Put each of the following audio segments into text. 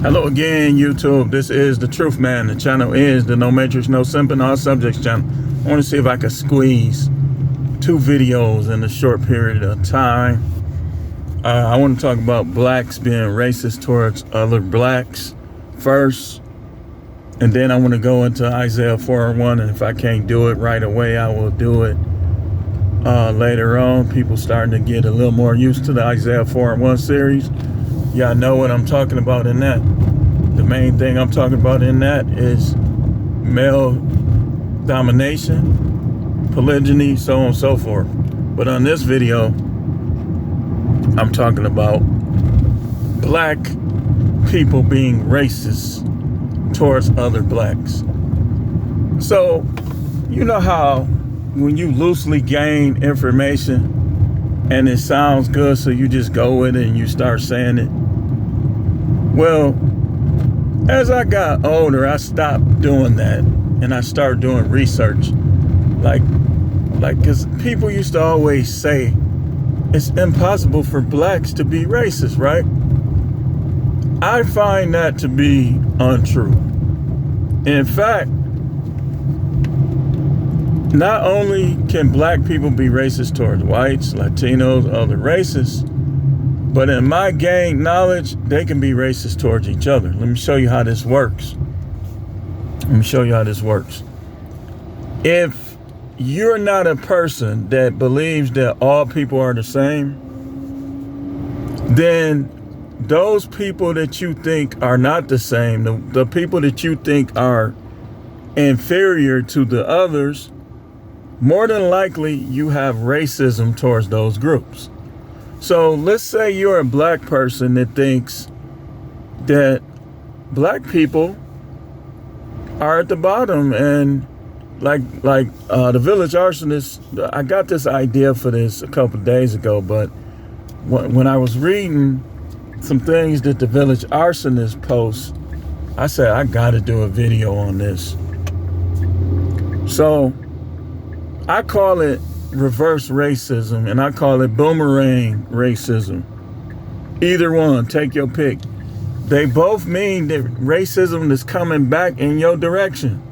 Hello again, YouTube. This is the Truth Man. The channel is the No Matrix, No Simping, All Subjects channel. I want to see if I can squeeze 2 videos in a short period of time. I want to talk about blacks being racist towards other blacks first. And then I want to go into Isaiah 4:1. And if I can't do it right away, I will do it later on. People starting to get a little more used to the Isaiah 4:1 series. Y'all know what I'm talking about in that. The main thing I'm talking about in that is male domination, polygyny, so on and so forth. But on this video, I'm talking about black people being racist towards other blacks. So, you know how when you loosely gain information and it sounds good, so you just go with it and you start saying it? Well, as I got older, I stopped doing that and I started doing research. Like, because people used to always say it's impossible for blacks to be racist, right? I find that to be untrue. In fact, not only can black people be racist towards whites, Latinos, other races, but in my gang knowledge, they can be racist towards each other. Let me show you how this works. If you're not a person that believes that all people are the same, then those people that you think are not the same, the people that you think are inferior to the others, more than likely you have racism towards those groups. So let's say you're a black person that thinks that black people are at the bottom, and like the village arsonist, I got this idea for this a couple of days ago, but when I was reading some things that the village arsonist posts, I said, I gotta do a video on this. So I call it reverse racism, and I call it boomerang racism. Either one, take your pick. They both mean that racism is coming back in your direction.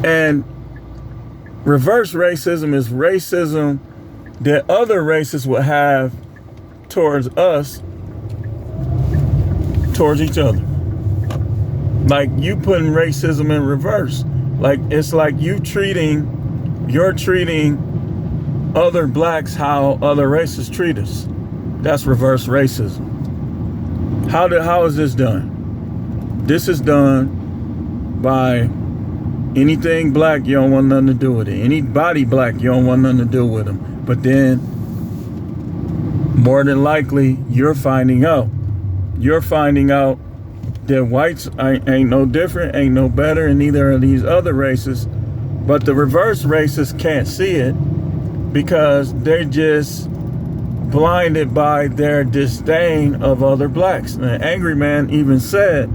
And reverse racism is racism that other races would have towards us, towards each other. Like you putting racism in reverse. Like it's like you're treating other blacks how other races treat us. That's reverse racism. How is this done? This is done by anything black, you don't want nothing to do with it. Anybody black, you don't want nothing to do with them. But then, more than likely, you're finding out that whites ain't no different, ain't no better, and neither are these other races. But the reverse racists can't see it because they're just blinded by their disdain of other blacks. And the angry man even said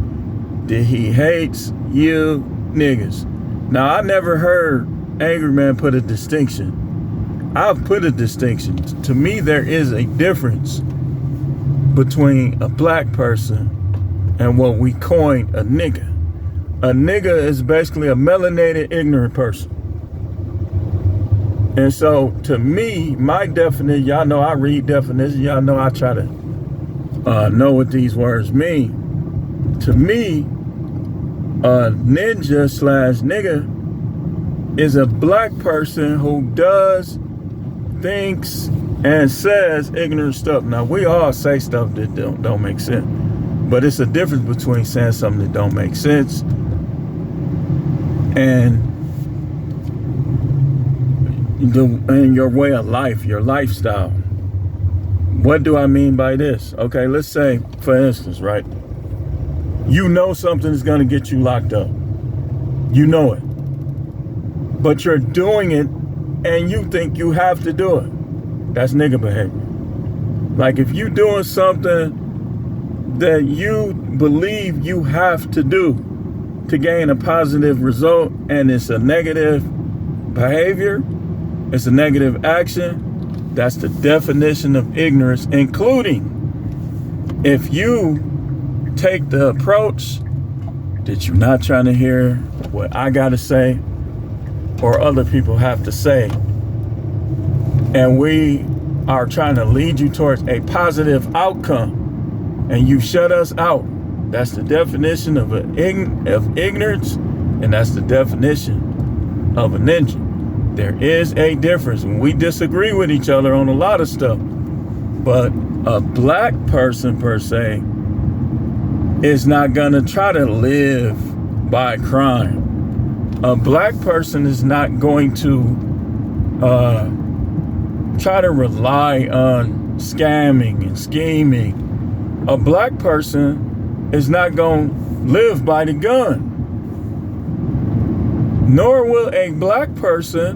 that he hates you niggas. Now, I never heard angry man put a distinction. I've put a distinction. To me, there is a difference between a black person and what we coined a nigga. A nigga is basically a melanated, ignorant person. And so, to me, my definition, y'all know I read definitions, y'all know I try to know what these words mean. To me, a ninja/nigga is a black person who does, thinks, and says ignorant stuff. Now, we all say stuff that don't make sense, but it's a difference between saying something that don't make sense and your way of life, your lifestyle. What do I mean by this? Okay, let's say, for instance, right? You know something is going to get you locked up. You know it. But you're doing it and you think you have to do it. That's nigga behavior. Like if you're doing something that you believe you have to do to gain a positive result, and it's a negative behavior, it's a negative action, that's the definition of ignorance, including if you take the approach that you're not trying to hear what I got to say or other people have to say, and we are trying to lead you towards a positive outcome, and you shut us out. That's the definition of ignorance, and that's the definition of a ninja. There is a difference. We disagree with each other on a lot of stuff, but a black person per se is not gonna try to live by crime. A black person is not going to try to rely on scamming and scheming. A black person is not going to live by the gun. Nor will a black person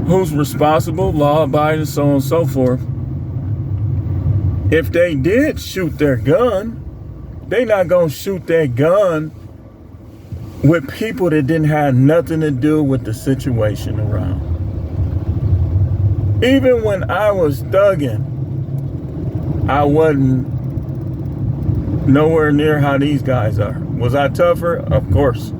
who's responsible, law-abiding, so on and so forth, if they did shoot their gun, they not going to shoot their gun with people that didn't have nothing to do with the situation around. Even when I was thugging, I wasn't nowhere near how these guys are. Was I tougher? Of course.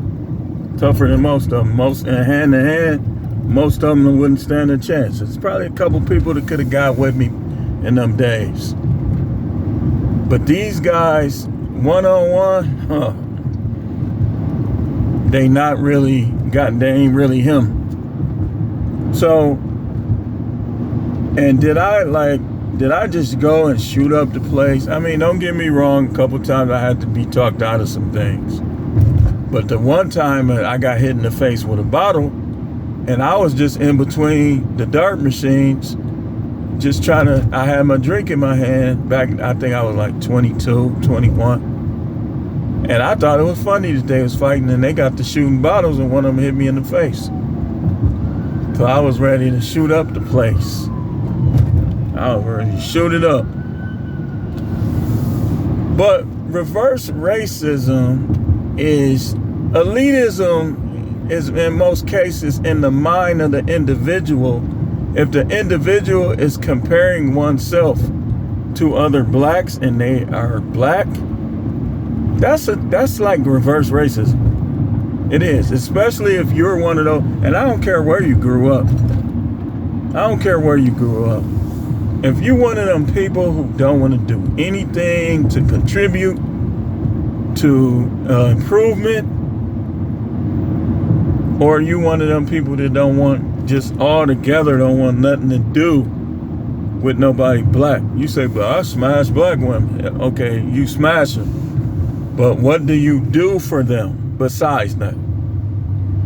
Tougher than most of them. Most in hand to hand, most of them wouldn't stand a chance. There's probably a couple people that could have got with me in them days. But these guys, one-on-one, they ain't really him. So, and did I just go and shoot up the place? I mean, don't get me wrong, a couple times I had to be talked out of some things. But the one time I got hit in the face with a bottle, and I was just in between the dart machines, just I had my drink in my hand back, I think I was like 22, 21. And I thought it was funny that they was fighting and they got to shooting bottles and one of them hit me in the face. So I was ready to shoot up the place. I was ready to shoot it up. But reverse racism is elitism is in most cases in the mind of the individual. If the individual is comparing oneself to other blacks and they are black, that's like reverse racism. It is, especially if you're one of those, and I don't care where you grew up. I don't care where you grew up. If you're one of them people who don't want to do anything to contribute to improvement, or you one of them people that don't want nothing to do with nobody black. You say, but I smash black women. Okay, you smash them. But what do you do for them besides that?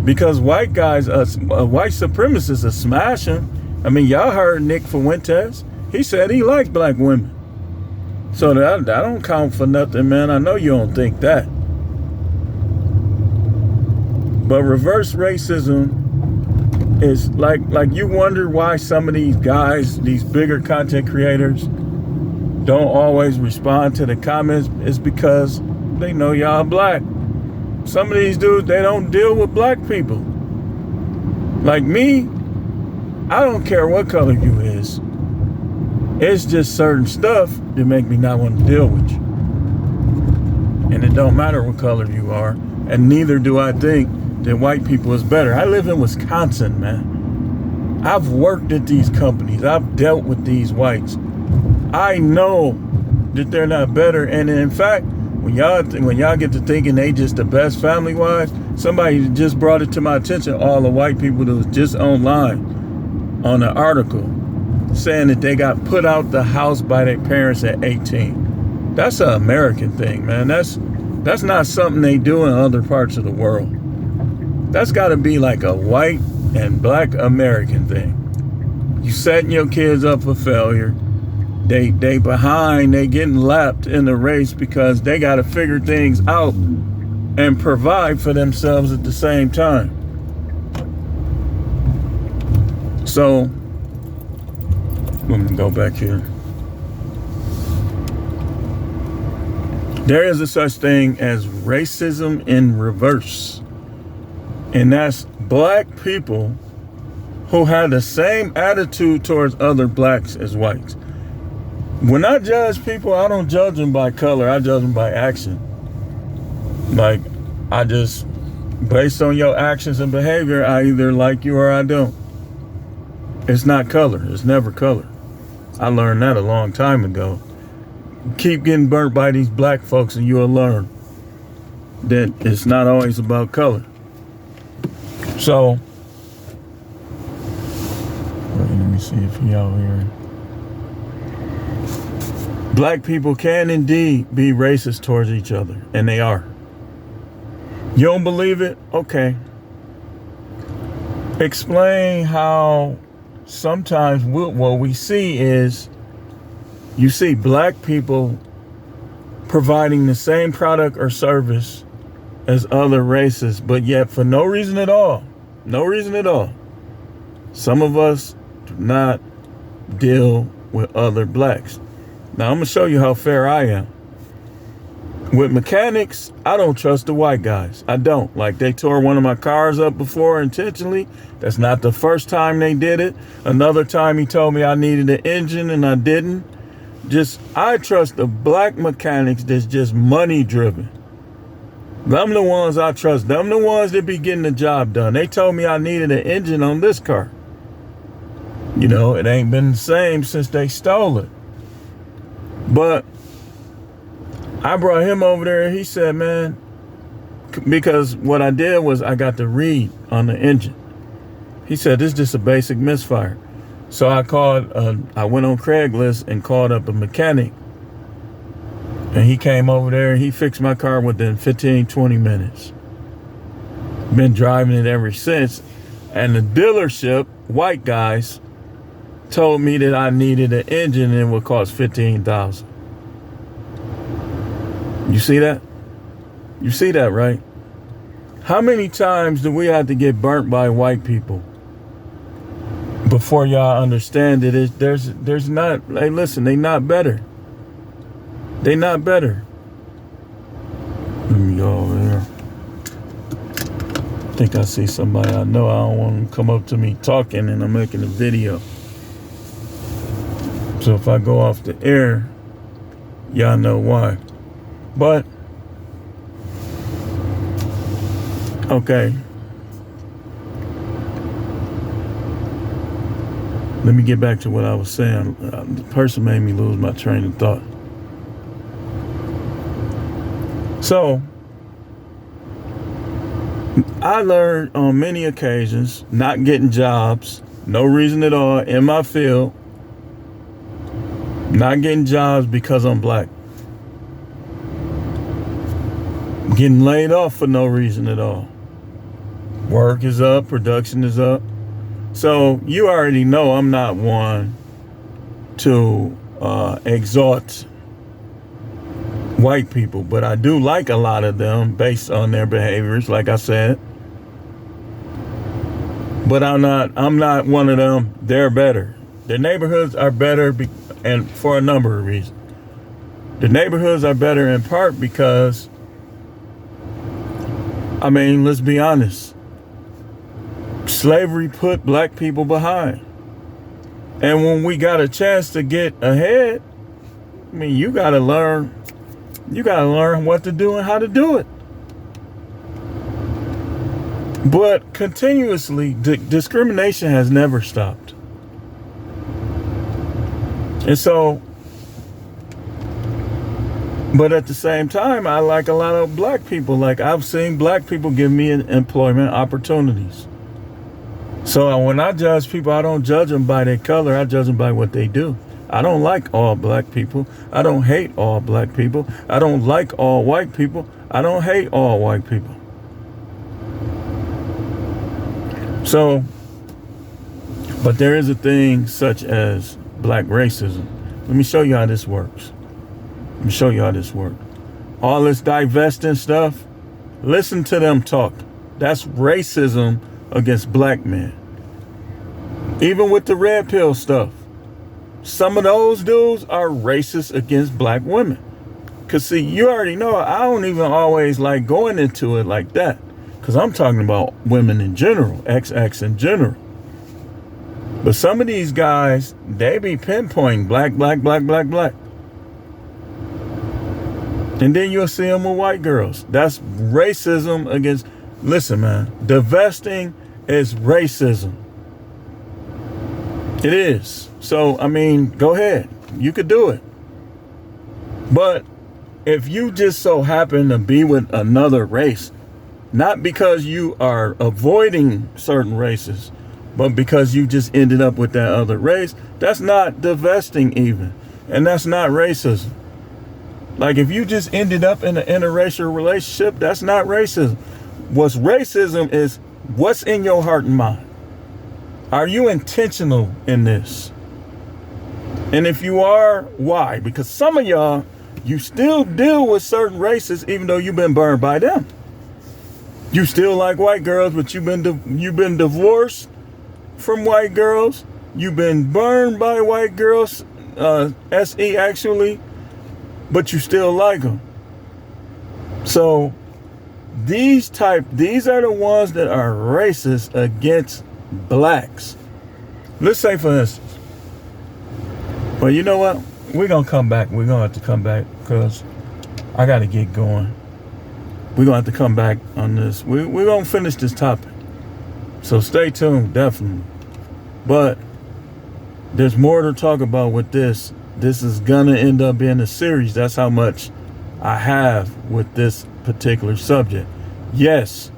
Because white guys, white supremacists are smashing. I mean, y'all heard Nick Fuentes. He said he liked black women. So that don't count for nothing, man. I know you don't think that. But reverse racism is like you wonder why some of these guys, these bigger content creators, don't always respond to the comments. It's because they know y'all black. Some of these dudes, they don't deal with black people. Like me, I don't care what color you is. It's just certain stuff that make me not want to deal with you. And it don't matter what color you are. And neither do I think that white people is better. I live in Wisconsin, man. I've worked at these companies. I've dealt with these whites. I know that they're not better. And in fact, when y'all get to thinking they just the best family-wise, somebody just brought it to my attention, all the white people that was just online on an article saying that they got put out the house by their parents at 18. That's an American thing, man. That's not something they do in other parts of the world. That's got to be like a white and black American thing. You setting your kids up for failure. They behind, they getting lapped in the race because they got to figure things out and provide for themselves at the same time. So, let me go back here. There is a such thing as racism in reverse. And that's black people who have the same attitude towards other blacks as whites. When I judge people, I don't judge them by color. I judge them by action. Like, I just, based on your actions and behavior, I either like you or I don't. It's not color. It's never color. I learned that a long time ago. Keep getting burnt by these black folks and you'll learn that it's not always about color. So, let me see if he out here. Black people can indeed be racist towards each other, and they are. You don't believe it? Okay. Explain how sometimes what we see is, you see black people providing the same product or service as other races, but yet for no reason at all, some of us do not deal with other blacks. Now, I'm going to show you how fair I am. With mechanics, I don't trust the white guys. I don't. Like, they tore one of my cars up before intentionally. That's not the first time they did it. Another time he told me I needed an engine and I didn't. I trust the black mechanics that's just money driven. Them the ones I trust. Them the ones that be getting the job done. They told me I needed an engine on this car. You know, it ain't been the same since they stole it. But I brought him over there and he said, man, because what I did was I got to read on the engine. He said, this is just a basic misfire. So I went on Craigslist and called up a mechanic. And he came over there and he fixed my car within 15, 20 minutes. Been driving it ever since. And the dealership, white guys, told me that I needed an engine and it would cost $15,000. You see that? You see that, right? How many times do we have to get burnt by white people before y'all understand that there's not, hey, listen, they not better. They not better. Let me go over here. I think I see somebody I know. I don't want them to come up to me talking and I'm making a video. So if I go off the air, y'all know why. But, okay. Let me get back to what I was saying. The person made me lose my train of thought. So, I learned on many occasions not getting jobs, no reason at all in my field, not getting jobs because I'm black. Getting laid off for no reason at all. Work is up, production is up. So you already know I'm not one to exalt white people, but I do like a lot of them based on their behaviors, like I said. But I'm not one of them. They're better. Their neighborhoods are better, and for a number of reasons. The neighborhoods are better in part because, I mean, let's be honest. Slavery put black people behind. And when we got a chance to get ahead, I mean, you gotta learn what to do and how to do it. But continuously, discrimination has never stopped. And so, but at the same time, I like a lot of black people. Like, I've seen black people give me employment opportunities. So when I judge people, I don't judge them by their color. I judge them by what they do. I don't like all black people. I don't hate all black people. I don't like all white people. I don't hate all white people. So, but there is a thing such as black racism. Let me show you how this works. All this divesting stuff, listen to them talk. That's racism against black men. Even with the red pill stuff, some of those dudes are racist against black women. Cause see, you already know I don't even always like going into it like that. Cause I'm talking about women in general, XX in general. But some of these guys, they be pinpointing black, black, black, black, black. And then you'll see them with white girls. That's racism against... Listen, man. Divesting is racism. It is. So, I mean, go ahead. You could do it. But if you just so happen to be with another race, not because you are avoiding certain races, but because you just ended up with that other race, that's not divesting even. And that's not racism. Like if you just ended up in an interracial relationship, that's not racism. What's racism is what's in your heart and mind. Are you intentional in this? And if you are, why? Because some of y'all, you still deal with certain races even though you've been burned by them. You still like white girls, but you've been divorced from white girls. You've been burned by white girls, SE actually, but you still like them. So these are the ones that are racist against blacks. Let's say for instance, well, you know what? We're going to come back. We're going to have to come back because I got to get going. We're going to have to come back on this. We're going to finish this topic. So stay tuned, definitely. But there's more to talk about with this. This is going to end up being a series. That's how much I have with this particular subject. Yes,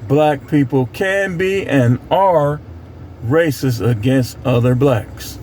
black people can be and are racist against other blacks.